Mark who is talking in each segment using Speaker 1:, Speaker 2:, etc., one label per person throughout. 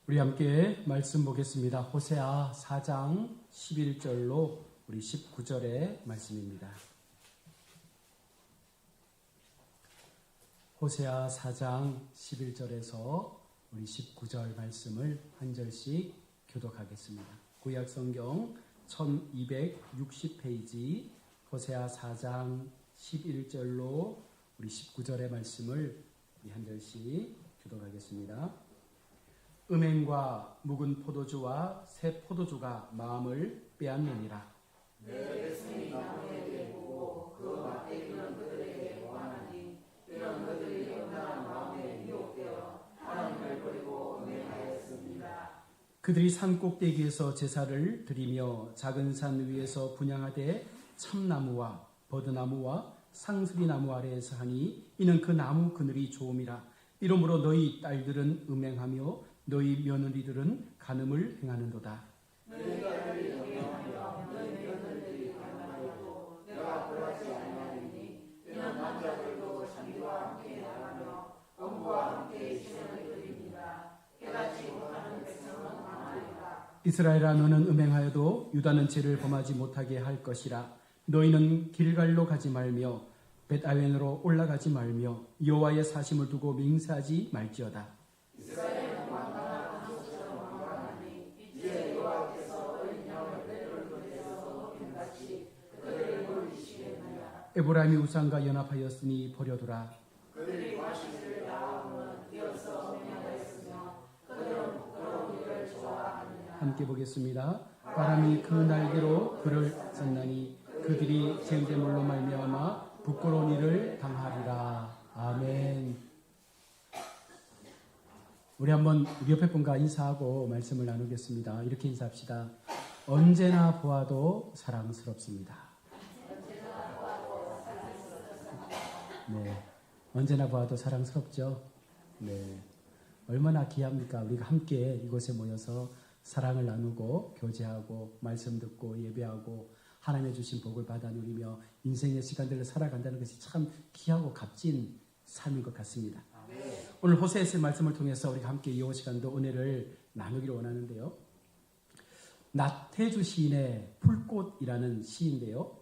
Speaker 1: 우리 함께 말씀 보겠습니다. 호세아 4장 11절로 우리 19절의 말씀입니다. 호세아 4장 11절에서 우리 19절 말씀을 한 절씩 교독하겠습니다. 구약 성경 1260페이지 호세아 4장 11절로 우리 19절의 말씀을 우리 한 절씩 교독하겠습니다. 음행과 묵은 포도주와 새 포도주가 마음을 빼앗느니라.
Speaker 2: 내 백성이 나무에게 보고 그 맛에 이런 그들에게 보하나니 이런 그들이 온전한 마음에 미혹되어 하나님을 버리고 음행하였습니다.
Speaker 1: 그들이 산 꼭대기에서 제사를 드리며 작은 산 위에서 분향하되 참나무와 버드나무와 상수리나무 아래에서 하니 이는 그 나무 그늘이 좋음이라. 이러므로 너희 딸들은 음행하며 너희 며느리들은 간음을 행하는도다.
Speaker 2: 너희 딸들이 음행하며 너희 며느리들이 간음하여도 내가 벌하지 아니하리니 이는 남자들도 자기와 함께 나가며 엄부와 함께 시선을 드립니다. 깨닫지 못하는 백성은 망하리라.
Speaker 1: 이스라엘아 너는 음행하여도 유다는 죄를 범하지 못하게 할 것이라. 너희는 길갈로 가지 말며 벳아웬으로 올라가지 말며 여호와의 사심을 두고 맹세하지 말지어다.
Speaker 2: 이스라엘은 왕관과 한국처럼 왕관하니 이제 여호와께서 어린 양을 떼를 보내서 높임같이 그들을 물리시겠느냐.
Speaker 1: 에브라임이 우상과 연합하였으니 버려두라.
Speaker 2: 그들이 과실을 나오면 뛰어서 음행하였으며 그들은 부끄러운 일을 좋아하느냐.
Speaker 1: 함께 보겠습니다. 바람이 그 날개로 그를 쳤나니 그들이 쟁제물로 말미암아 부끄러운 일을 당하리라. 아멘. 우리 한번 옆에 분과 인사하고 말씀을 나누겠습니다. 이렇게 인사합시다. 언제나 보아도 사랑스럽습니다. 네, 언제나 보아도 사랑스럽죠. 네, 얼마나 귀합니까? 우리가 함께 이곳에 모여서 사랑을 나누고 교제하고 말씀 듣고 예배하고 하나님의 주신 복을 받아 누리며 인생의 시간들을 살아간다는 것이 참 귀하고 값진 삶인 것 같습니다. 오늘 호세아서의 말씀을 통해서 우리가 함께 이 시간도 은혜를 나누기를 원하는데요. 나태주 시인의 풀꽃이라는 시인데요.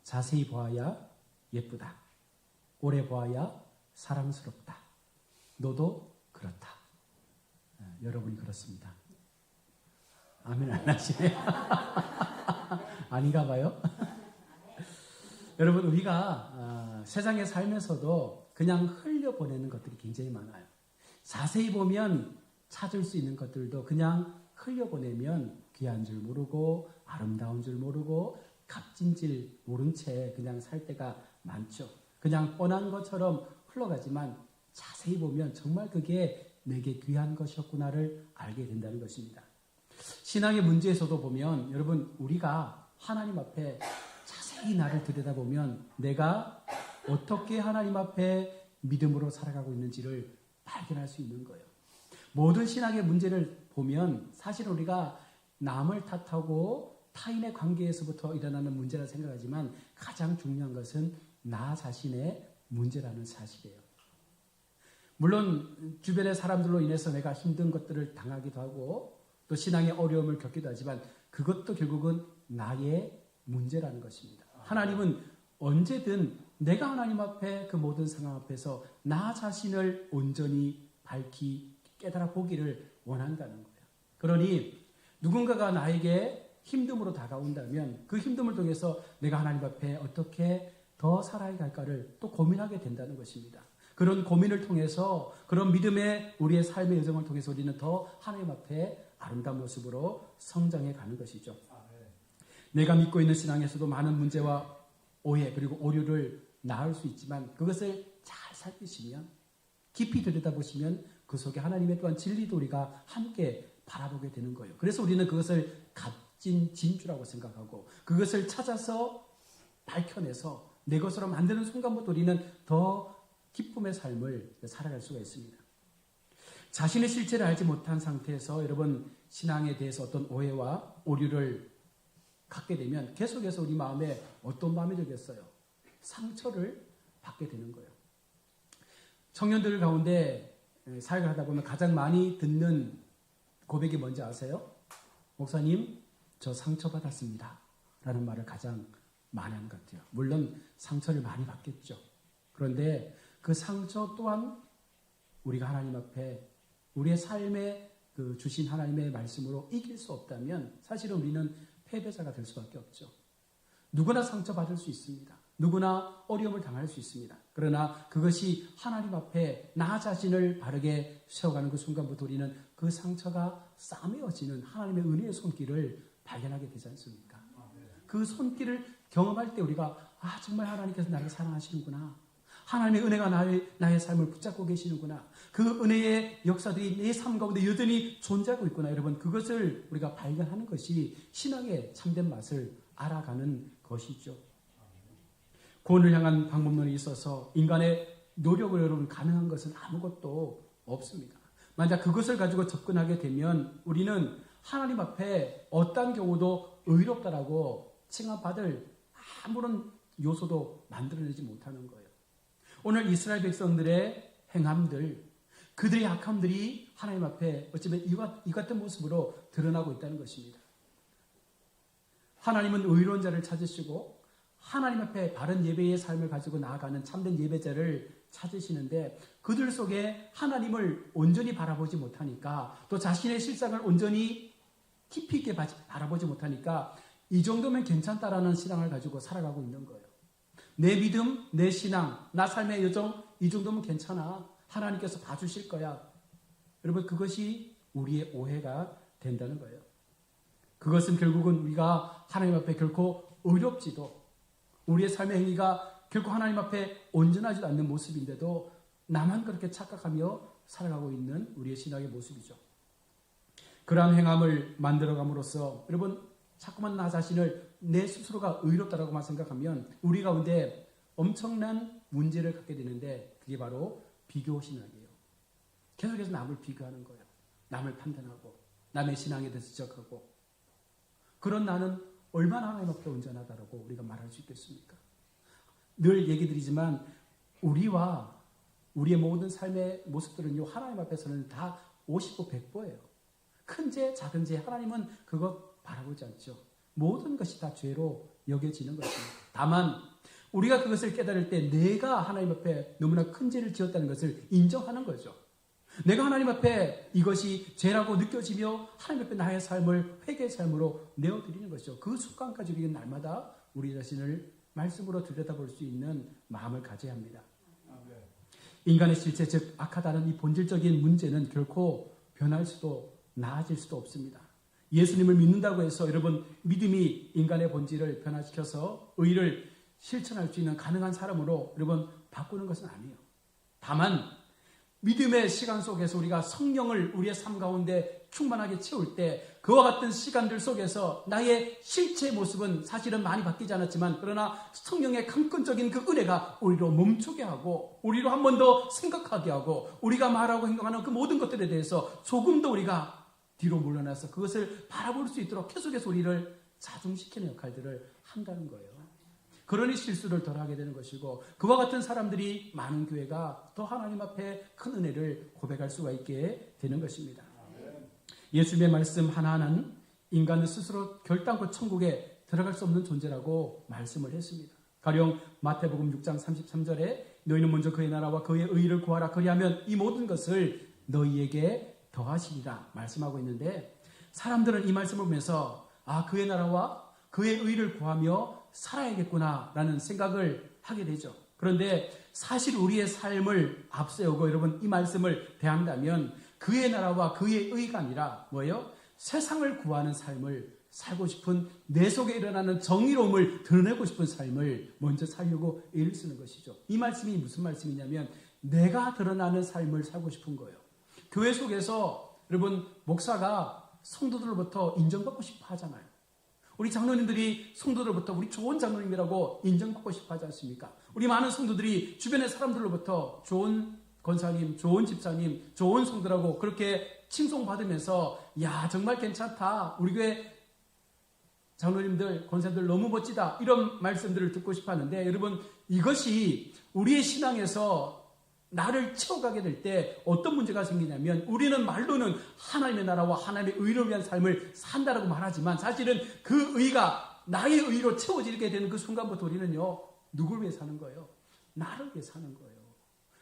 Speaker 1: 자세히 보아야 예쁘다. 오래 보아야 사랑스럽다. 너도 그렇다. 여러분이 그렇습니다. 아멘 안 하시네요. 아닌가 봐요. 여러분 우리가 세상에 살면서도 그냥 흘려보내는 것들이 굉장히 많아요. 자세히 보면 찾을 수 있는 것들도 그냥 흘려보내면 귀한 줄 모르고 아름다운 줄 모르고 값진 줄 모른 채 그냥 살 때가 많죠. 그냥 뻔한 것처럼 흘러가지만 자세히 보면 정말 그게 내게 귀한 것이었구나를 알게 된다는 것입니다. 신앙의 문제에서도 보면 여러분 우리가 하나님 앞에 자세히 나를 들여다보면 내가 어떻게 하나님 앞에 믿음으로 살아가고 있는지를 발견할 수 있는 거예요. 모든 신앙의 문제를 보면 사실 우리가 남을 탓하고 타인의 관계에서부터 일어나는 문제라 생각하지만 가장 중요한 것은 나 자신의 문제라는 사실이에요. 물론 주변의 사람들로 인해서 내가 힘든 것들을 당하기도 하고 또 신앙의 어려움을 겪기도 하지만 그것도 결국은 나의 문제라는 것입니다. 하나님은 언제든 내가 하나님 앞에 그 모든 상황 앞에서 나 자신을 온전히 밝히 깨달아 보기를 원한다는 거예요. 그러니 누군가가 나에게 힘듦으로 다가온다면 그 힘듦을 통해서 내가 하나님 앞에 어떻게 더 살아갈까를 또 고민하게 된다는 것입니다. 그런 고민을 통해서 그런 믿음의 우리의 삶의 여정을 통해서 우리는 더 하나님 앞에 아름다운 모습으로 성장해 가는 것이죠. 내가 믿고 있는 신앙에서도 많은 문제와 오해 그리고 오류를 낳을 수 있지만 그것을 잘 살피시면 깊이 들여다보시면 그 속에 하나님의 또한 진리도 우리가 함께 바라보게 되는 거예요. 그래서 우리는 그것을 값진 진주라고 생각하고 그것을 찾아서 밝혀내서 내 것으로 만드는 순간부터 우리는 더 기쁨의 삶을 살아갈 수가 있습니다. 자신의 실체를 알지 못한 상태에서 여러분 신앙에 대해서 어떤 오해와 오류를 갖게 되면 계속해서 우리 마음에 어떤 마음이 들겠어요? 상처를 받게 되는 거예요. 청년들 가운데 사역을 하다 보면 가장 많이 듣는 고백이 뭔지 아세요? 목사님, 저 상처받았습니다. 라는 말을 가장 많이 하는 것 같아요. 물론 상처를 많이 받겠죠. 그런데 그 상처 또한 우리가 하나님 앞에 우리의 삶에 주신 하나님의 말씀으로 이길 수 없다면 사실은 우리는 패배자가 될 수밖에 없죠. 누구나 상처받을 수 있습니다. 누구나 어려움을 당할 수 있습니다. 그러나 그것이 하나님 앞에 나 자신을 바르게 세워가는 그 순간부터 우리는 그 상처가 싸매어지는 하나님의 은혜의 손길을 발견하게 되지 않습니까? 그 손길을 경험할 때 우리가 정말 하나님께서 나를 사랑하시는구나. 하나님의 은혜가 나의 삶을 붙잡고 계시는구나. 그 은혜의 역사들이 내 삶 가운데 여전히 존재하고 있구나. 여러분, 그것을 우리가 발견하는 것이 신앙의 참된 맛을 알아가는 것이죠. 구원을 향한 방법론에 있어서 인간의 노력으로 여러분 가능한 것은 아무것도 없습니다. 만약 그것을 가지고 접근하게 되면 우리는 하나님 앞에 어떤 경우도 의롭다라고 칭함받을 아무런 요소도 만들어내지 못하는 거예요. 오늘 이스라엘 백성들의 행함들, 그들의 악함들이 하나님 앞에 어쩌면 이 같은 모습으로 드러나고 있다는 것입니다. 하나님은 의로운 자를 찾으시고 하나님 앞에 바른 예배의 삶을 가지고 나아가는 참된 예배자를 찾으시는데 그들 속에 하나님을 온전히 바라보지 못하니까 또 자신의 실상을 온전히 깊이 있게 바라보지 못하니까 이 정도면 괜찮다라는 신앙을 가지고 살아가고 있는 거예요. 내 믿음, 내 신앙, 나 삶의 여정 이 정도면 괜찮아. 하나님께서 봐주실 거야. 여러분 그것이 우리의 오해가 된다는 거예요. 그것은 결국은 우리가 하나님 앞에 결코 의롭지도 우리의 삶의 행위가 결코 하나님 앞에 온전하지도 않는 모습인데도 나만 그렇게 착각하며 살아가고 있는 우리의 신앙의 모습이죠. 그러한 행함을 만들어감으로써 여러분 자꾸만 나 자신을 내 스스로가 의롭다라고만 생각하면 우리 가운데 엄청난 문제를 갖게 되는데 그게 바로 비교 신앙이에요. 계속해서 남을 비교하는 거예요. 남을 판단하고 남의 신앙에 대해서 지적하고 그런 나는 얼마나 하나님 앞에 온전하다라고 우리가 말할 수 있겠습니까? 늘 얘기 드리지만 우리와 우리의 모든 삶의 모습들은요 하나님 앞에서는 다 50보 100보예요. 큰 죄 작은 죄 하나님은 그것 바라보지 않죠. 모든 것이 다 죄로 여겨지는 것입니다. 다만 우리가 그것을 깨달을 때 내가 하나님 앞에 너무나 큰 죄를 지었다는 것을 인정하는 거죠. 내가 하나님 앞에 이것이 죄라고 느껴지며 하나님 앞에 나의 삶을 회개의 삶으로 내어드리는 것이죠. 그 습관까지 우리는 날마다 우리 자신을 말씀으로 들여다볼 수 있는 마음을 가져야 합니다. 인간의 실체 즉 악하다는 이 본질적인 문제는 결코 변할 수도 나아질 수도 없습니다. 예수님을 믿는다고 해서 여러분 믿음이 인간의 본질을 변화시켜서 의를 실천할 수 있는 가능한 사람으로 여러분 바꾸는 것은 아니에요. 다만 믿음의 시간 속에서 우리가 성령을 우리의 삶 가운데 충만하게 채울 때 그와 같은 시간들 속에서 나의 실체의 모습은 사실은 많이 바뀌지 않았지만 그러나 성령의 강권적인 그 은혜가 우리로 멈추게 하고 우리로 한 번 더 생각하게 하고 우리가 말하고 행동하는 그 모든 것들에 대해서 조금 더 우리가 뒤로 물러나서 그것을 바라볼 수 있도록 계속해서 우리를 자중시키는 역할들을 한다는 거예요. 그러니 실수를 덜 하게 되는 것이고 그와 같은 사람들이 많은 교회가 더 하나님 앞에 큰 은혜를 고백할 수가 있게 되는 것입니다. 예수님의 말씀 하나하나는 인간은 스스로 결단코 천국에 들어갈 수 없는 존재라고 말씀을 했습니다. 가령 마태복음 6장 33절에 너희는 먼저 그의 나라와 그의 의를 구하라 그리하면 이 모든 것을 너희에게 더하시리라 말씀하고 있는데 사람들은 이 말씀을 보면서 그의 나라와 그의 의를 구하며 살아야겠구나라는 생각을 하게 되죠. 그런데 사실 우리의 삶을 앞세우고 여러분 이 말씀을 대한다면 그의 나라와 그의 의가 아니라 뭐예요? 세상을 구하는 삶을 살고 싶은 내 속에 일어나는 정의로움을 드러내고 싶은 삶을 먼저 살려고 애를 쓰는 것이죠. 이 말씀이 무슨 말씀이냐면 내가 드러나는 삶을 살고 싶은 거예요. 교회 속에서 여러분 목사가 성도들로부터 인정받고 싶어 하잖아요. 우리 장로님들이 성도들로부터 우리 좋은 장로님이라고 인정받고 싶어 하지 않습니까? 우리 많은 성도들이 주변의 사람들로부터 좋은 권사님, 좋은 집사님, 좋은 성도라고 그렇게 칭송받으면서 야 정말 괜찮다. 우리 교회 장로님들, 권사들 너무 멋지다. 이런 말씀들을 듣고 싶어 하는데 여러분 이것이 우리의 신앙에서 나를 채워가게 될 때 어떤 문제가 생기냐면 우리는 말로는 하나님의 나라와 하나님의 의를 위한 삶을 산다라고 말하지만 사실은 그 의가 나의 의로 채워지게 되는 그 순간부터 우리는요. 누굴 위해 사는 거예요? 나를 위해 사는 거예요.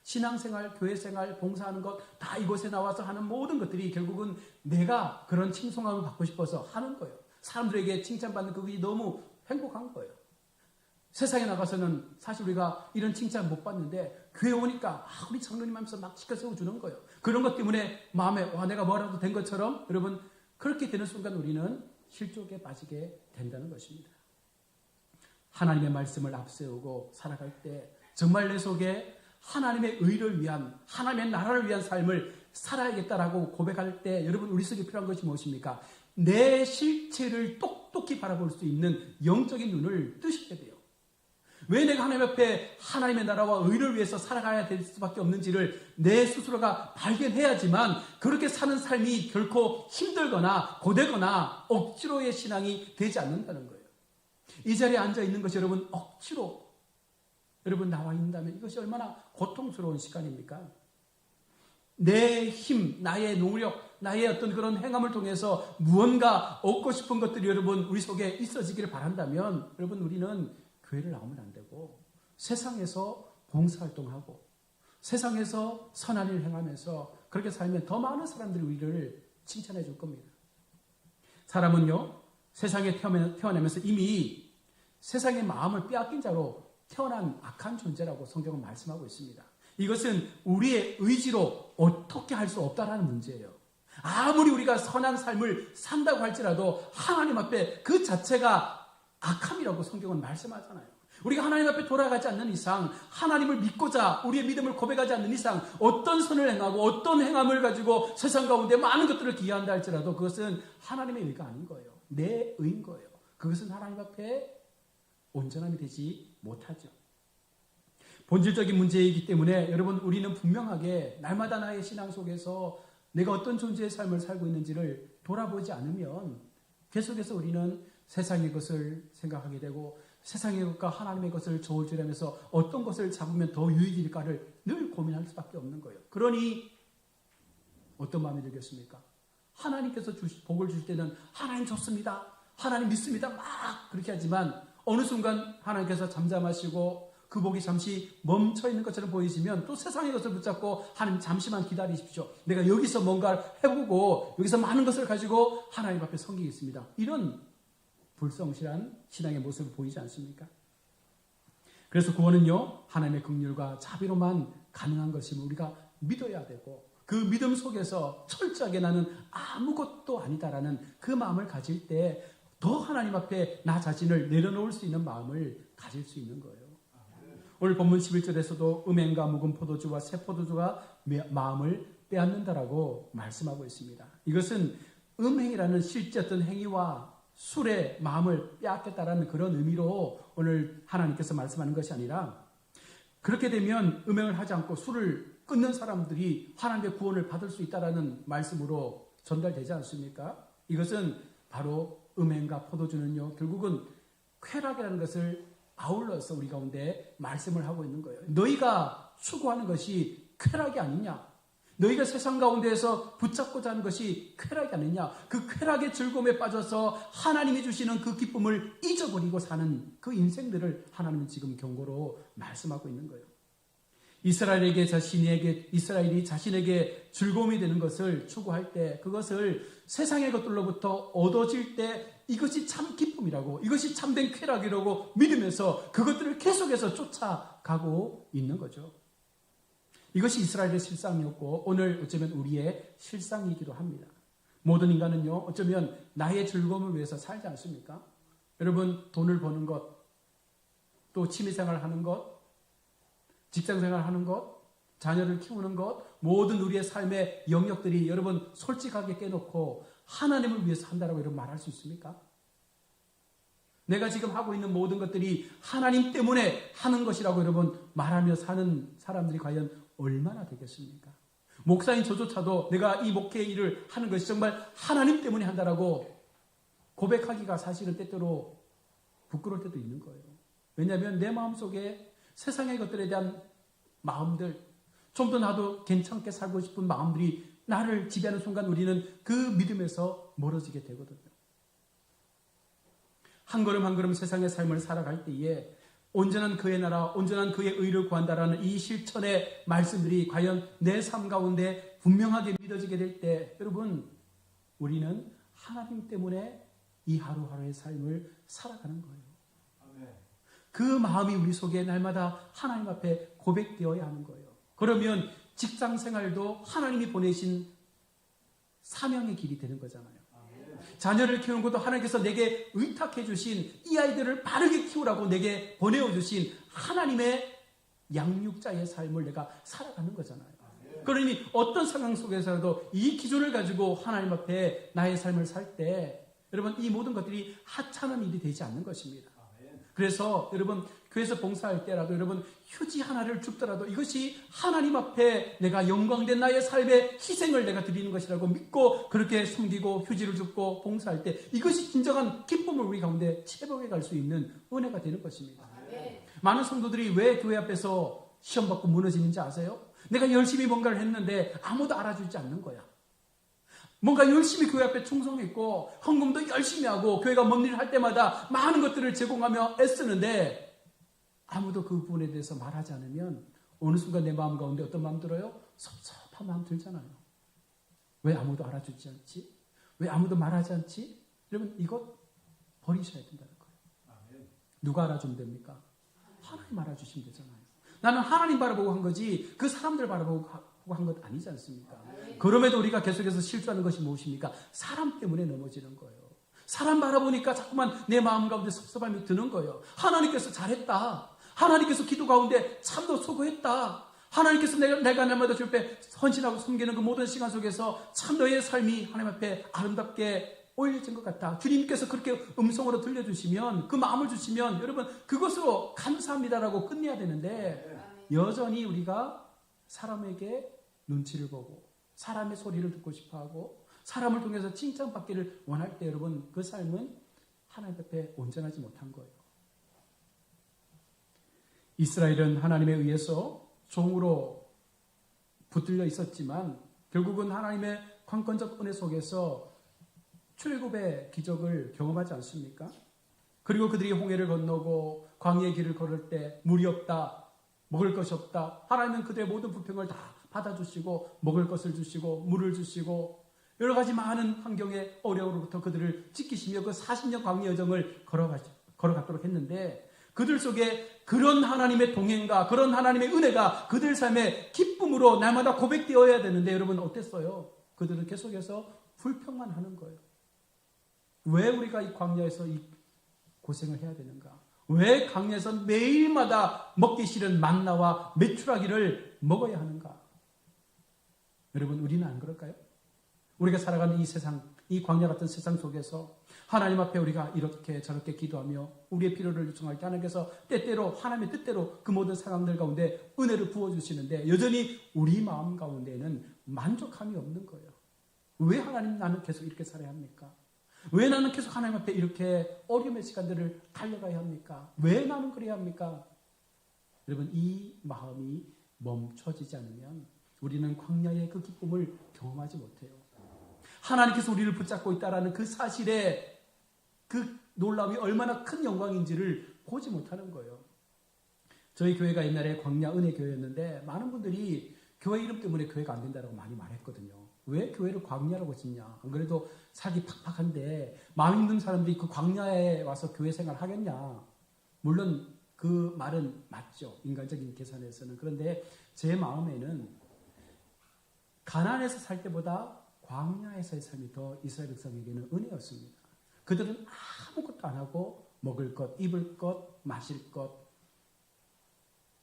Speaker 1: 신앙생활, 교회생활, 봉사하는 것 다 이곳에 나와서 하는 모든 것들이 결국은 내가 그런 칭송함을 받고 싶어서 하는 거예요. 사람들에게 칭찬받는 그것이 너무 행복한 거예요. 세상에 나가서는 사실 우리가 이런 칭찬 못 받는데 교회 오니까 우리 장로님 하면서 막 시켜 세워주는 거예요. 그런 것 때문에 마음에 내가 뭐라도 된 것처럼 여러분 그렇게 되는 순간 우리는 실족에 빠지게 된다는 것입니다. 하나님의 말씀을 앞세우고 살아갈 때 정말 내 속에 하나님의 의를 위한 하나님의 나라를 위한 삶을 살아야겠다라고 고백할 때 여러분 우리 속에 필요한 것이 무엇입니까? 내 실체를 똑똑히 바라볼 수 있는 영적인 눈을 뜨셔야 돼요. 왜 내가 하나님 앞에 하나님의 나라와 의를 위해서 살아가야 될 수밖에 없는지를 내 스스로가 발견해야지만 그렇게 사는 삶이 결코 힘들거나 고되거나 억지로의 신앙이 되지 않는다는 거예요. 이 자리에 앉아 있는 것이 여러분 억지로 여러분 나와 있다면 이것이 얼마나 고통스러운 시간입니까? 내 힘, 나의 노력, 나의 어떤 그런 행함을 통해서 무언가 얻고 싶은 것들이 여러분 우리 속에 있어지기를 바란다면 여러분 우리는 교회를 나오면 안 되고 세상에서 봉사활동하고 세상에서 선한 일 행하면서 그렇게 살면 더 많은 사람들이 우리를 칭찬해 줄 겁니다. 사람은요 세상에 태어나면서 이미 세상의 마음을 빼앗긴 자로 태어난 악한 존재라고 성경은 말씀하고 있습니다. 이것은 우리의 의지로 어떻게 할 수 없다라는 문제예요. 아무리 우리가 선한 삶을 산다고 할지라도 하나님 앞에 그 자체가 악함이라고 성경은 말씀하잖아요. 우리가 하나님 앞에 돌아가지 않는 이상 하나님을 믿고자 우리의 믿음을 고백하지 않는 이상 어떤 선을 행하고 어떤 행함을 가지고 세상 가운데 많은 것들을 기여한다 할지라도 그것은 하나님의 의가 아닌 거예요. 내 의인 거예요. 그것은 하나님 앞에 온전함이 되지 못하죠. 본질적인 문제이기 때문에 여러분 우리는 분명하게 날마다 나의 신앙 속에서 내가 어떤 존재의 삶을 살고 있는지를 돌아보지 않으면 계속해서 우리는 세상의 것을 생각하게 되고 세상의 것과 하나님의 것을 저울질하면서 어떤 것을 잡으면 더 유익일까를 늘 고민할 수밖에 없는 거예요. 그러니 어떤 마음이 들겠습니까? 하나님께서 복을 주실 때는 하나님 좋습니다. 하나님 믿습니다. 막 그렇게 하지만 어느 순간 하나님께서 잠잠하시고 그 복이 잠시 멈춰있는 것처럼 보이시면 또 세상의 것을 붙잡고 하나님 잠시만 기다리십시오. 내가 여기서 뭔가를 해보고 여기서 많은 것을 가지고 하나님 앞에 섬기겠습니다. 이런 불성실한 신앙의 모습을 보이지 않습니까? 그래서 구원은요 하나님의 긍휼과 자비로만 가능한 것임을 우리가 믿어야 되고 그 믿음 속에서 철저하게 나는 아무것도 아니다라는 그 마음을 가질 때 더 하나님 앞에 나 자신을 내려놓을 수 있는 마음을 가질 수 있는 거예요. 오늘 본문 11절에서도 음행과 묵은 포도주와 새 포도주가 마음을 빼앗는다라고 말씀하고 있습니다. 이것은 음행이라는 실제 어떤 행위와 술의 마음을 빼앗겠다라는 그런 의미로 오늘 하나님께서 말씀하는 것이 아니라 그렇게 되면 음행을 하지 않고 술을 끊는 사람들이 하나님의 구원을 받을 수 있다라는 말씀으로 전달되지 않습니까? 이것은 바로 음행과 포도주는요 결국은 쾌락이라는 것을 아울러서 우리 가운데 말씀을 하고 있는 거예요. 너희가 추구하는 것이 쾌락이 아니냐? 너희가 세상 가운데에서 붙잡고자 하는 것이 쾌락이 아니냐? 그 쾌락의 즐거움에 빠져서 하나님이 주시는 그 기쁨을 잊어버리고 사는 그 인생들을 하나님은 지금 경고로 말씀하고 있는 거예요. 이스라엘이 자신에게 즐거움이 되는 것을 추구할 때 그것을 세상의 것들로부터 얻어질 때 이것이 참 기쁨이라고 이것이 참된 쾌락이라고 믿으면서 그것들을 계속해서 쫓아가고 있는 거죠. 이것이 이스라엘의 실상이었고 오늘 어쩌면 우리의 실상이기도 합니다. 모든 인간은요 어쩌면 나의 즐거움을 위해서 살지 않습니까? 여러분 돈을 버는 것, 또 취미생활을 하는 것, 직장생활을 하는 것, 자녀를 키우는 것, 모든 우리의 삶의 영역들이 여러분 솔직하게 깨놓고 하나님을 위해서 한다라고 여러분 말할 수 있습니까? 내가 지금 하고 있는 모든 것들이 하나님 때문에 하는 것이라고 여러분 말하며 사는 사람들이 과연 얼마나 되겠습니까? 목사인 저조차도 내가 이 목회의 일을 하는 것이 정말 하나님 때문에 한다라고 고백하기가 사실은 때때로 부끄러울 때도 있는 거예요. 왜냐하면 내 마음속에 세상의 것들에 대한 마음들, 좀 더 나도 괜찮게 살고 싶은 마음들이 나를 지배하는 순간 우리는 그 믿음에서 멀어지게 되거든요. 한 걸음 한 걸음 세상의 삶을 살아갈 때에 온전한 그의 나라, 온전한 그의 의를 구한다라는 이 실천의 말씀들이 과연 내 삶 가운데 분명하게 믿어지게 될 때 여러분 우리는 하나님 때문에 이 하루하루의 삶을 살아가는 거예요. 그 마음이 우리 속에 날마다 하나님 앞에 고백되어야 하는 거예요. 그러면 직장 생활도 하나님이 보내신 사명의 길이 되는 거잖아요. 자녀를 키우는 것도 하나님께서 내게 의탁해 주신 이 아이들을 바르게 키우라고 내게 보내어 주신 하나님의 양육자의 삶을 내가 살아가는 거잖아요. 그러니 어떤 상황 속에서라도 이 기준을 가지고 하나님 앞에 나의 삶을 살 때 여러분 이 모든 것들이 하찮은 일이 되지 않는 것입니다. 그래서 여러분 교회에서 봉사할 때라도 여러분 휴지 하나를 줍더라도 이것이 하나님 앞에 내가 영광된 나의 삶의 희생을 내가 드리는 것이라고 믿고 그렇게 섬기고 휴지를 줍고 봉사할 때 이것이 진정한 기쁨을 우리 가운데 체험해 갈 수 있는 은혜가 되는 것입니다. 많은 성도들이 왜 교회 앞에서 시험 받고 무너지는지 아세요? 내가 열심히 뭔가를 했는데 아무도 알아주지 않는 거야. 뭔가 열심히 교회 앞에 충성했고 헌금도 열심히 하고 교회가 뭔 일을 할 때마다 많은 것들을 제공하며 애쓰는데 아무도 그 부분에 대해서 말하지 않으면 어느 순간 내 마음 가운데 어떤 마음 들어요? 섭섭한 마음 들잖아요. 왜 아무도 알아주지 않지? 왜 아무도 말하지 않지? 여러분 이것 버리셔야 된다는 거예요. 누가 알아주면 됩니까? 하나님 알아주시면 되잖아요. 나는 하나님 바라보고 한 거지 그 사람들 바라보고 한 것 아니지 않습니까? 그럼에도 우리가 계속해서 실수하는 것이 무엇입니까? 사람 때문에 넘어지는 거예요. 사람 바라보니까 자꾸만 내 마음 가운데 섭섭함이 드는 거예요. 하나님께서 잘했다. 하나님께서 기도 가운데 참도 수고했다. 하나님께서 내가 날마다 주 앞에 헌신하고 섬기는 그 모든 시간 속에서 참 너의 삶이 하나님 앞에 아름답게 올려진 것 같다. 주님께서 그렇게 음성으로 들려주시면 그 마음을 주시면 여러분 그것으로 감사합니다라고 끝내야 되는데 여전히 우리가 사람에게 눈치를 보고 사람의 소리를 듣고 싶어하고 사람을 통해서 칭찬받기를 원할 때 여러분 그 삶은 하나님 앞에 온전하지 못한 거예요. 이스라엘은 하나님에 의해서 종으로 붙들려 있었지만 결국은 하나님의 관건적 은혜 속에서 출애굽의 기적을 경험하지 않습니까? 그리고 그들이 홍해를 건너고 광야의 길을 걸을 때 물이 없다, 먹을 것이 없다. 하나님은 그들의 모든 불평을 다 받아주시고 먹을 것을 주시고 물을 주시고 여러 가지 많은 환경의 어려움으로부터 그들을 지키시며 그 40년 광야 여정을 걸어가도록 했는데 그들 속에 그런 하나님의 동행과 그런 하나님의 은혜가 그들 삶의 기쁨으로 날마다 고백되어야 되는데 여러분 어땠어요? 그들은 계속해서 불평만 하는 거예요. 왜 우리가 이 광야에서 이 고생을 해야 되는가? 왜 광야에서 매일마다 먹기 싫은 만나와 메추라기를 먹어야 하는가? 여러분 우리는 안 그럴까요? 우리가 살아가는 이 세상, 이 광야 같은 세상 속에서 하나님 앞에 우리가 이렇게 저렇게 기도하며 우리의 필요를 요청할 때 하나님께서 때때로 하나님의 뜻대로 그 모든 상황들 가운데 은혜를 부어주시는데 여전히 우리 마음 가운데에는 만족함이 없는 거예요. 왜 하나님 나는 계속 이렇게 살아야 합니까? 왜 나는 계속 하나님 앞에 이렇게 어려움의 시간들을 달려가야 합니까? 왜 나는 그래야 합니까? 여러분 이 마음이 멈춰지지 않으면 우리는 광야의 그 기쁨을 경험하지 못해요. 하나님께서 우리를 붙잡고 있다는 그 사실에 그 놀라움이 얼마나 큰 영광인지를 보지 못하는 거예요. 저희 교회가 옛날에 광야 은혜 교회였는데 많은 분들이 교회 이름 때문에 교회가 안 된다고 많이 말했거든요. 왜 교회를 광야라고 짓냐? 안 그래도 살기 팍팍한데 마음 힘든 사람들이 그 광야에 와서 교회 생활 하겠냐? 물론 그 말은 맞죠. 인간적인 계산에서는. 그런데 제 마음에는 가나안에서 살 때보다 광야에서의 삶이 더 이스라엘 백성에게는 은혜였습니다. 그들은 아무것도 안 하고 먹을 것, 입을 것, 마실 것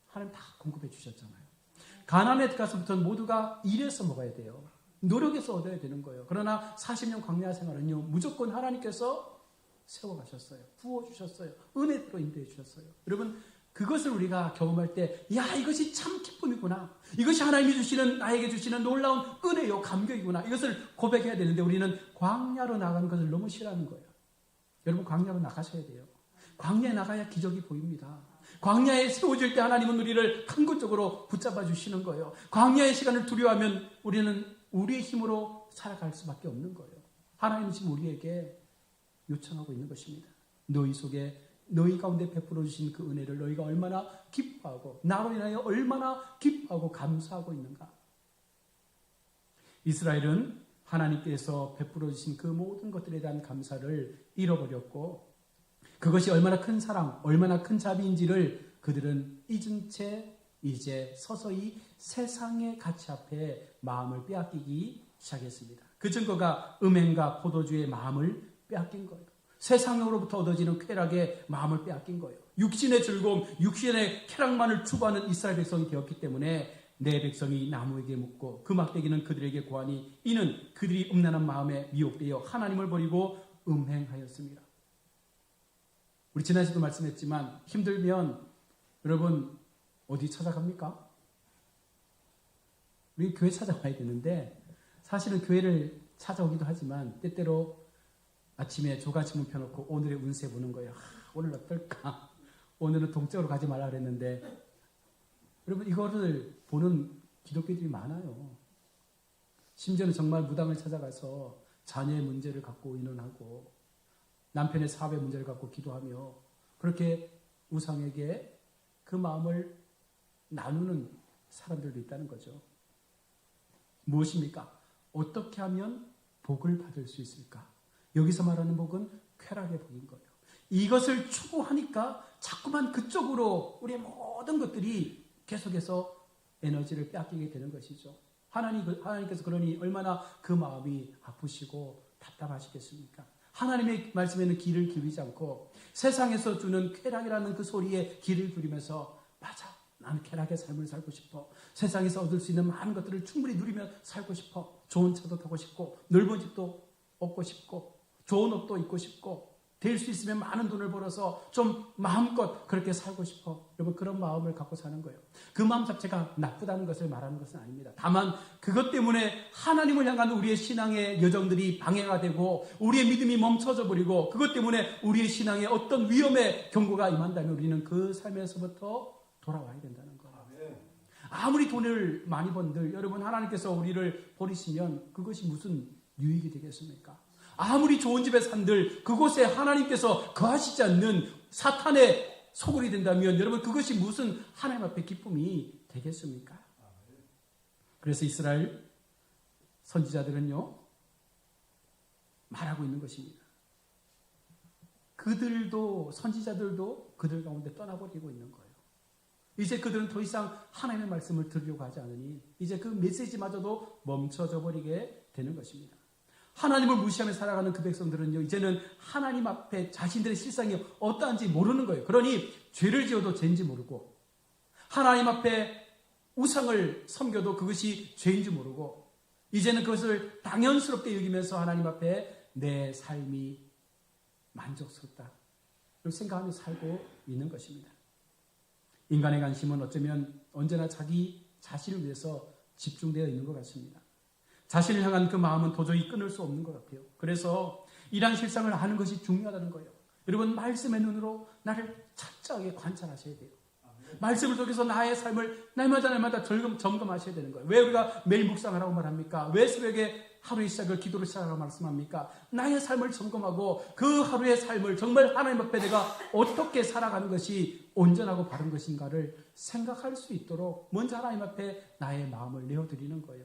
Speaker 1: 하나님 다 공급해 주셨잖아요. 가나안에 가서부터는 모두가 일해서 먹어야 돼요. 노력해서 얻어야 되는 거예요. 그러나 40년 광야 생활은요. 무조건 하나님께서 세워가셨어요. 부어주셨어요. 은혜로 인도해 주셨어요. 여러분 그것을 우리가 경험할 때 야 이것이 참 기쁨이구나. 이것이 하나님이 주시는 나에게 주시는 놀라운 은혜요 감격이구나. 이것을 고백해야 되는데 우리는 광야로 나가는 것을 너무 싫어하는 거예요. 여러분 광야로 나가셔야 돼요. 광야에 나가야 기적이 보입니다. 광야에 세워질 때 하나님은 우리를 강구적으로 붙잡아 주시는 거예요. 광야의 시간을 두려워하면 우리는 우리의 힘으로 살아갈 수밖에 없는 거예요. 하나님은 지금 우리에게 요청하고 있는 것입니다. 너희 속에 너희 가운데 베풀어 주신 그 은혜를 너희가 얼마나 기뻐하고 나로 인하여 얼마나 기뻐하고 감사하고 있는가. 이스라엘은 하나님께서 베풀어 주신 그 모든 것들에 대한 감사를 잃어버렸고 그것이 얼마나 큰 사랑, 얼마나 큰 자비인지를 그들은 잊은 채 이제 서서히 세상의 가치 앞에 마음을 빼앗기기 시작했습니다. 그 증거가 음행과 포도주의 마음을 빼앗긴 거예요. 세상으로부터 얻어지는 쾌락에 마음을 빼앗긴 거예요. 육신의 즐거움, 육신의 쾌락만을 추구하는 이스라엘 백성이 되었기 때문에 내 백성이 나무에게 묻고 그 막대기는 그들에게 고하니 이는 그들이 음란한 마음에 미혹되어 하나님을 버리고 음행하였습니다. 우리 지난주도 말씀했지만 힘들면 여러분 어디 찾아갑니까? 우리 교회 찾아와야 되는데 사실은 교회를 찾아오기도 하지만 때때로 아침에 조가신문 펴놓고 오늘의 운세 보는 거예요. 오늘 어떨까? 오늘은 동쪽으로 가지 말라 그랬는데 여러분 이거를 보는 기독교들이 많아요. 심지어는 정말 무당을 찾아가서 자녀의 문제를 갖고 의논하고 남편의 사업의 문제를 갖고 기도하며 그렇게 우상에게 그 마음을 나누는 사람들도 있다는 거죠. 무엇입니까? 어떻게 하면 복을 받을 수 있을까? 여기서 말하는 복은 쾌락의 복인 거예요. 이것을 추구하니까 자꾸만 그쪽으로 우리의 모든 것들이 계속해서 에너지를 빼앗기게 되는 것이죠. 하나님께서 그러니 얼마나 그 마음이 아프시고 답답하시겠습니까? 하나님의 말씀에는 귀를 기울이지 않고 세상에서 주는 쾌락이라는 그 소리에 귀를 기울이면서 맞아, 나는 쾌락의 삶을 살고 싶어. 세상에서 얻을 수 있는 많은 것들을 충분히 누리며 살고 싶어. 좋은 차도 타고 싶고 넓은 집도 얻고 싶고 좋은 옷도 입고 싶고 될 수 있으면 많은 돈을 벌어서 좀 마음껏 그렇게 살고 싶어. 여러분 그런 마음을 갖고 사는 거예요. 그 마음 자체가 나쁘다는 것을 말하는 것은 아닙니다. 다만 그것 때문에 하나님을 향한 우리의 신앙의 여정들이 방해가 되고 우리의 믿음이 멈춰져 버리고 그것 때문에 우리의 신앙에 어떤 위험의 경고가 임한다면 우리는 그 삶에서부터 돌아와야 된다는 거예요. 아무리 돈을 많이 번들 여러분 하나님께서 우리를 버리시면 그것이 무슨 유익이 되겠습니까? 아무리 좋은 집에 산들 그곳에 하나님께서 거하시지 않는 사탄의 소굴이 된다면 여러분 그것이 무슨 하나님 앞에 기쁨이 되겠습니까? 그래서 이스라엘 선지자들은요 말하고 있는 것입니다. 그들도 선지자들도 그들 가운데 떠나버리고 있는 거예요. 이제 그들은 더 이상 하나님의 말씀을 들으려고 하지 않으니 이제 그 메시지마저도 멈춰져 버리게 되는 것입니다. 하나님을 무시하며 살아가는 그 백성들은요 이제는 하나님 앞에 자신들의 실상이 어떠한지 모르는 거예요. 그러니 죄를 지어도 죄인지 모르고 하나님 앞에 우상을 섬겨도 그것이 죄인지 모르고 이제는 그것을 당연스럽게 여기면서 하나님 앞에 내 삶이 만족스럽다 이렇게 생각하며 살고 있는 것입니다. 인간의 관심은 어쩌면 언제나 자기 자신을 위해서 집중되어 있는 것 같습니다. 자신을 향한 그 마음은 도저히 끊을 수 없는 것 같아요. 그래서 이러한 실상을 아는 것이 중요하다는 거예요. 여러분 말씀의 눈으로 나를 철저하게 관찰하셔야 돼요. 말씀을 통해서 나의 삶을 날마다 점검하셔야 되는 거예요. 왜 우리가 매일 묵상을 하고 말합니까? 왜 새벽에 하루의 시작을 기도로 시작하라고 말씀합니까? 나의 삶을 점검하고 그 하루의 삶을 정말 하나님 앞에 내가 어떻게 살아가는 것이 온전하고 바른 것인가를 생각할 수 있도록 먼저 하나님 앞에 나의 마음을 내어드리는 거예요.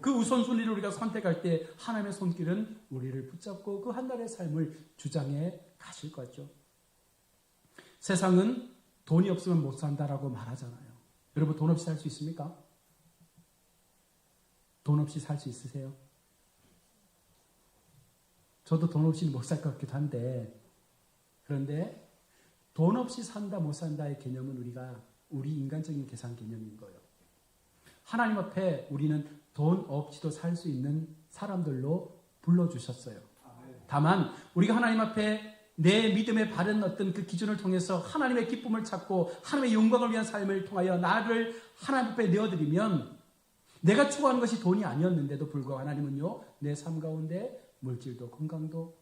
Speaker 1: 그 우선순위를 우리가 선택할 때 하나님의 손길은 우리를 붙잡고 그 한 달의 삶을 주장해 가실 거죠. 세상은 돈이 없으면 못 산다라고 말하잖아요. 여러분 돈 없이 살 수 있습니까? 돈 없이 살 수 있으세요? 저도 돈 없이는 못 살 것 같기도 한데 그런데 돈 없이 산다 못 산다의 개념은 우리 인간적인 계산 개념인 거예요. 하나님 앞에 우리는 돈 없이도 살 수 있는 사람들로 불러주셨어요. 다만 우리가 하나님 앞에 내 믿음의 바른 어떤 그 기준을 통해서 하나님의 기쁨을 찾고 하나님의 영광을 위한 삶을 통하여 나를 하나님 앞에 내어드리면 내가 추구하는 것이 돈이 아니었는데도 불구하고 하나님은요 내 삶 가운데 물질도 건강도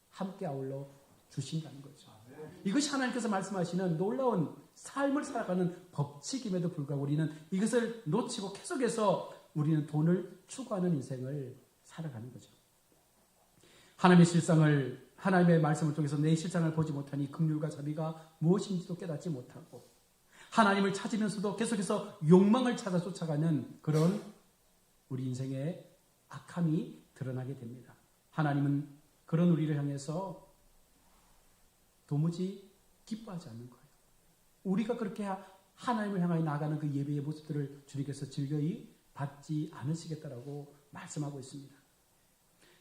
Speaker 1: 함께 아울러 주신다는 거죠. 이것이 하나님께서 말씀하시는 놀라운 삶을 살아가는 법칙임에도 불구하고 우리는 이것을 놓치고 계속해서 우리는 돈을 추구하는 인생을 살아가는 거죠. 하나님의 말씀을 통해서 내 실상을 보지 못하니 긍휼과 자비가 무엇인지도 깨닫지 못하고 하나님을 찾으면서도 계속해서 욕망을 찾아 쫓아가는 그런 우리 인생의 악함이 드러나게 됩니다. 하나님은 그런 우리를 향해서 도무지 기뻐하지 않는 거예요. 우리가 그렇게 하나님을 향하여 나아가는 그 예배의 모습들을 주님께서 즐거이 받지 않으시겠다라고 말씀하고 있습니다.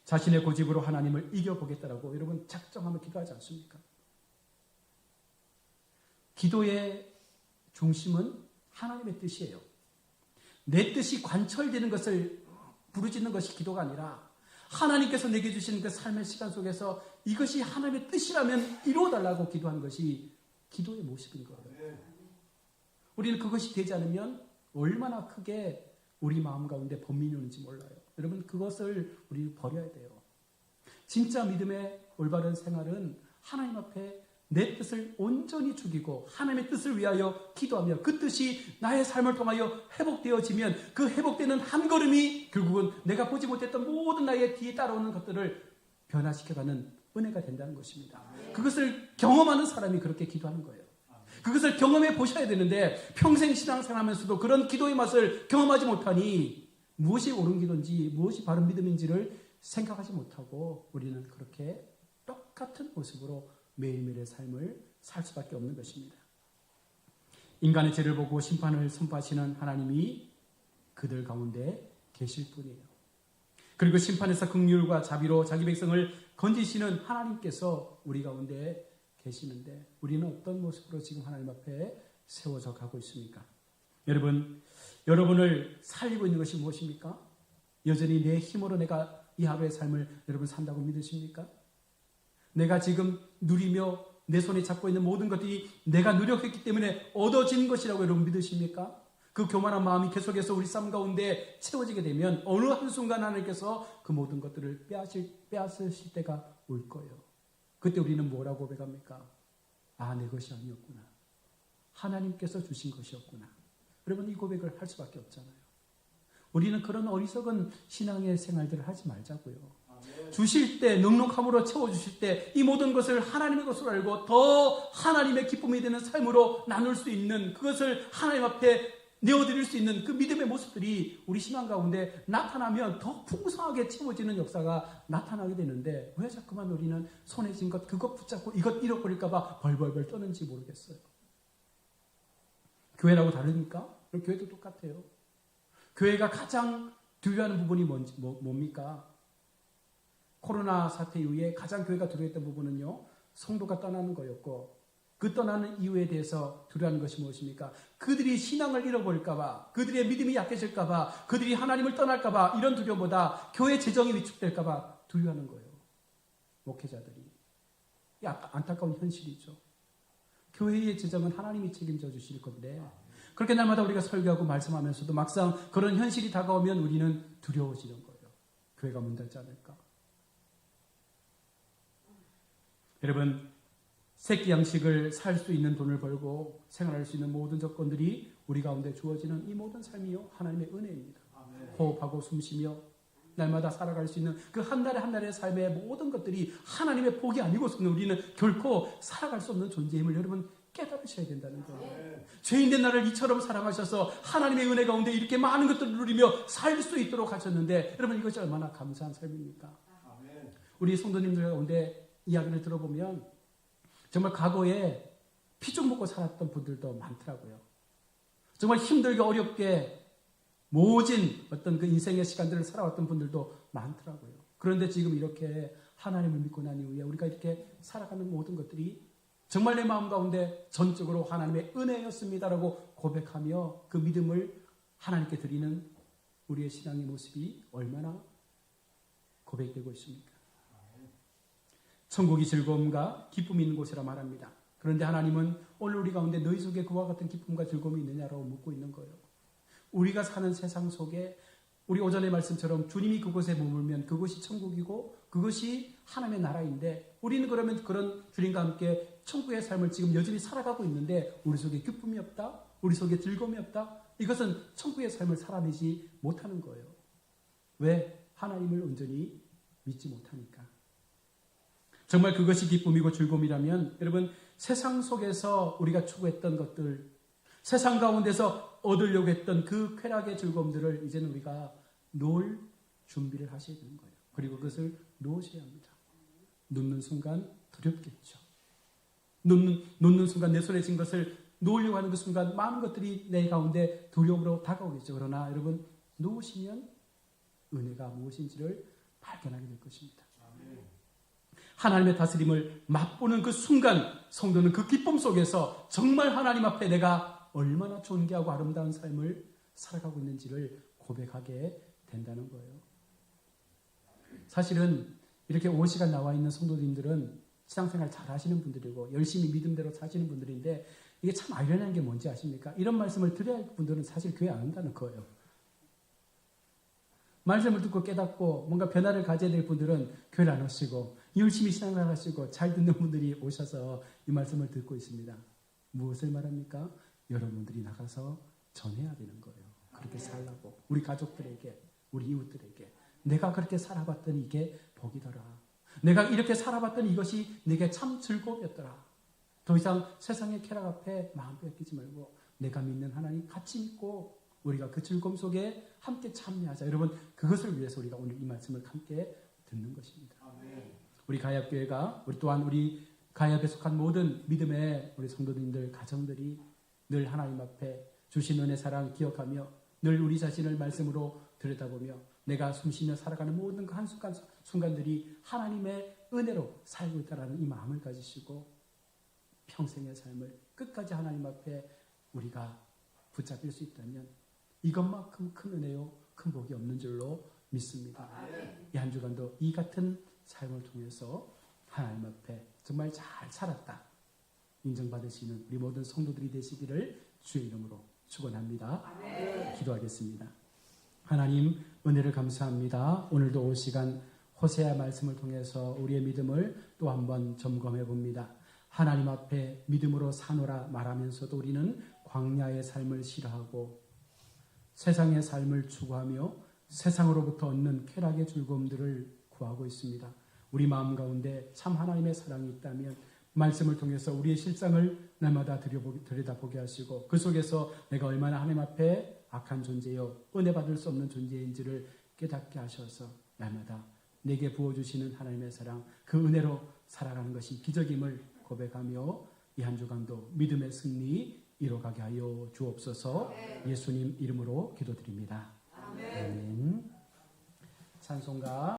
Speaker 1: 자신의 고집으로 하나님을 이겨보겠다라고 여러분 작정하며 기도하지 않습니까? 기도의 중심은 하나님의 뜻이에요. 내 뜻이 관철되는 것을 부르짖는 것이 기도가 아니라 하나님께서 내게 주신 그 삶의 시간 속에서 이것이 하나님의 뜻이라면 이루어달라고 기도하는 것이 기도의 모습인 거예요. 우리는 그것이 되지 않으면 얼마나 크게 우리 마음 가운데 범민이 오는지 몰라요. 여러분 그것을 우리 버려야 돼요. 진짜 믿음의 올바른 생활은 하나님 앞에 내 뜻을 온전히 죽이고 하나님의 뜻을 위하여 기도하며 그 뜻이 나의 삶을 통하여 회복되어지면 그 회복되는 한 걸음이 결국은 내가 보지 못했던 모든 나의 뒤에 따라오는 것들을 변화시켜가는 은혜가 된다는 것입니다. 그것을 경험하는 사람이 그렇게 기도하는 거예요. 그것을 경험해 보셔야 되는데 평생 신앙생활하면서도 그런 기도의 맛을 경험하지 못하니 무엇이 옳은 기도인지 무엇이 바른 믿음인지를 생각하지 못하고 우리는 그렇게 똑같은 모습으로 매일매일의 삶을 살 수밖에 없는 것입니다. 인간의 죄를 보고 심판을 선포하시는 하나님이 그들 가운데 계실 뿐이에요. 그리고 심판에서 긍휼과 자비로 자기 백성을 건지시는 하나님께서 우리 가운데 계시는데 우리는 어떤 모습으로 지금 하나님 앞에 세워져 가고 있습니까? 여러분을 살리고 있는 것이 무엇입니까? 여전히 내 힘으로 내가 이 하루의 삶을 여러분 산다고 믿으십니까? 내가 지금 누리며 내 손에 잡고 있는 모든 것들이 내가 노력했기 때문에 얻어진 것이라고 여러분 믿으십니까? 그 교만한 마음이 계속해서 우리 삶 가운데 채워지게 되면 어느 한순간 하나님께서 그 모든 것들을 빼앗으실 때가 올 거예요. 그때 우리는 뭐라고 고백합니까? 아, 내 것이 아니었구나. 하나님께서 주신 것이었구나. 여러분 이 고백을 할 수밖에 없잖아요. 우리는 그런 어리석은 신앙의 생활들을 하지 말자고요. 주실 때 넉넉함으로 채워주실 때 이 모든 것을 하나님의 것으로 알고 더 하나님의 기쁨이 되는 삶으로 나눌 수 있는 그것을 하나님 앞에 내어드릴 수 있는 그 믿음의 모습들이 우리 신앙 가운데 나타나면 더 풍성하게 채워지는 역사가 나타나게 되는데 왜 자꾸만 우리는 손에 쥔 것 그것 붙잡고 이것 잃어버릴까 봐 벌벌벌 떠는지 모르겠어요. 교회라고 다릅니까? 교회도 똑같아요. 교회가 가장 두려워하는 부분이 뭡니까? 코로나 사태 이후에 가장 교회가 두려워했던 부분은요. 성도가 떠나는 거였고 그 떠나는 이유에 대해서 두려워하는 것이 무엇입니까? 그들이 신앙을 잃어버릴까 봐, 그들의 믿음이 약해질까 봐, 그들이 하나님을 떠날까 봐 이런 두려움보다 교회 재정이 위축될까 봐 두려워하는 거예요. 목회자들이. 이 안타까운 현실이죠. 교회의 재정은 하나님이 책임져 주실 건데 그렇게 날마다 우리가 설교하고 말씀하면서도 막상 그런 현실이 다가오면 우리는 두려워지는 거예요. 교회가 문 닫지 않을까? 여러분, 새끼 양식을 살 수 있는 돈을 벌고 생활할 수 있는 모든 조건들이 우리 가운데 주어지는 이 모든 삶이요 하나님의 은혜입니다. 호흡하고 숨쉬며 날마다 살아갈 수 있는 그 한 달에 한 달의 삶의 모든 것들이 하나님의 복이 아니고서는 우리는 결코 살아갈 수 없는 존재임을 여러분 깨달으셔야 된다는 거예요. 죄인된 나를 이처럼 사랑하셔서 하나님의 은혜 가운데 이렇게 많은 것들을 누리며 살 수 있도록 하셨는데 여러분 이것이 얼마나 감사한 삶입니까? 우리 성도님들 가운데 이야기를 들어보면 정말 과거에 피죽 먹고 살았던 분들도 많더라고요. 정말 힘들게 어렵게 모진 어떤 그 인생의 시간들을 살아왔던 분들도 많더라고요. 그런데 지금 이렇게 하나님을 믿고 난 이후에 우리가 이렇게 살아가는 모든 것들이 정말 내 마음 가운데 전적으로 하나님의 은혜였습니다라고 고백하며 그 믿음을 하나님께 드리는 우리의 신앙의 모습이 얼마나 고백되고 있습니까? 천국이 즐거움과 기쁨이 있는 곳이라 말합니다. 그런데 하나님은 오늘 우리 가운데 너희 속에 그와 같은 기쁨과 즐거움이 있느냐라고 묻고 있는 거예요. 우리가 사는 세상 속에 우리 오전의 말씀처럼 주님이 그곳에 머물면 그곳이 천국이고 그것이 하나님의 나라인데 우리는 그러면 그런 주님과 함께 천국의 삶을 지금 여전히 살아가고 있는데 우리 속에 기쁨이 없다? 우리 속에 즐거움이 없다? 이것은 천국의 삶을 살아내지 못하는 거예요. 왜? 하나님을 온전히 믿지 못하니까. 정말 그것이 기쁨이고 즐거움이라면 여러분 세상 속에서 우리가 추구했던 것들, 세상 가운데서 얻으려고 했던 그 쾌락의 즐거움들을 이제는 우리가 놓을 준비를 하셔야 되는 거예요. 그리고 그것을 놓으셔야 합니다. 놓는 순간 두렵겠죠. 놓는 순간 내 손에 쥔 것을 놓으려고 하는 그 순간 많은 것들이 내 가운데 두려움으로 다가오겠죠. 그러나 여러분 놓으시면 은혜가 무엇인지를 발견하게 될 것입니다. 하나님의 다스림을 맛보는 그 순간 성도는 그 기쁨 속에서 정말 하나님 앞에 내가 얼마나 존귀하고 아름다운 삶을 살아가고 있는지를 고백하게 된다는 거예요. 사실은 이렇게 5시간 나와 있는 성도님들은 신앙생활 잘 하시는 분들이고 열심히 믿음대로 사시는 분들인데 이게 참 아이러니한 게 뭔지 아십니까? 이런 말씀을 드려야 할 분들은 사실 교회 안 온다는 거예요. 말씀을 듣고 깨닫고 뭔가 변화를 가져야 될 분들은 교회를 안 오시고 열심히 신앙을 하시고 잘 듣는 분들이 오셔서 이 말씀을 듣고 있습니다. 무엇을 말합니까? 여러분들이 나가서 전해야 되는 거예요. 그렇게 살라고. 우리 가족들에게, 우리 이웃들에게. 내가 그렇게 살아봤더니 이게 복이더라. 내가 이렇게 살아봤더니 이것이 내게 참 즐거움이었더라. 더 이상 세상의 쾌락 앞에 마음 뺏기지 말고 내가 믿는 하나님 같이 믿고 우리가 그 즐거움 속에 함께 참여하자. 여러분 그것을 위해서 우리가 오늘 이 말씀을 함께 듣는 것입니다. 우리 가야교회가 우리 가야에 속한 모든 믿음의 우리 성도님들 가정들이 늘 하나님 앞에 주신 은혜 사랑 기억하며 늘 우리 자신을 말씀으로 들여다보며 내가 숨쉬며 살아가는 모든 그 한순간들이 하나님의 은혜로 살고 있다는 이 마음을 가지시고 평생의 삶을 끝까지 하나님 앞에 우리가 붙잡힐 수 있다면 이것만큼 큰 은혜요 큰 복이 없는 줄로 믿습니다. 이 한 주간도 이 같은 삶을 통해서 하나님 앞에 정말 잘 살았다 인정받으시는 우리 모든 성도들이 되시기를 주의 이름으로 축원합니다. 기도하겠습니다. 하나님 은혜를 감사합니다. 오늘도 5시간 호세아 말씀을 통해서 우리의 믿음을 또 한번 점검해 봅니다. 하나님 앞에 믿음으로 사노라 말하면서도 우리는 광야의 삶을 싫어하고 세상의 삶을 추구하며 세상으로부터 얻는 쾌락의 즐거움들을 구하고 있습니다. 우리 마음 가운데 참 하나님의 사랑이 있다면 말씀을 통해서 우리의 실상을 날마다 들여다보게 하시고 그 속에서 내가 얼마나 하나님 앞에 악한 존재요 은혜 받을 수 없는 존재인지를 깨닫게 하셔서 날마다 내게 부어주시는 하나님의 사랑 그 은혜로 살아가는 것이 기적임을 고백하며 이 한 주간도 믿음의 승리 이뤄가게 하여 주옵소서. 예수님 이름으로 기도드립니다. 아멘. 찬송가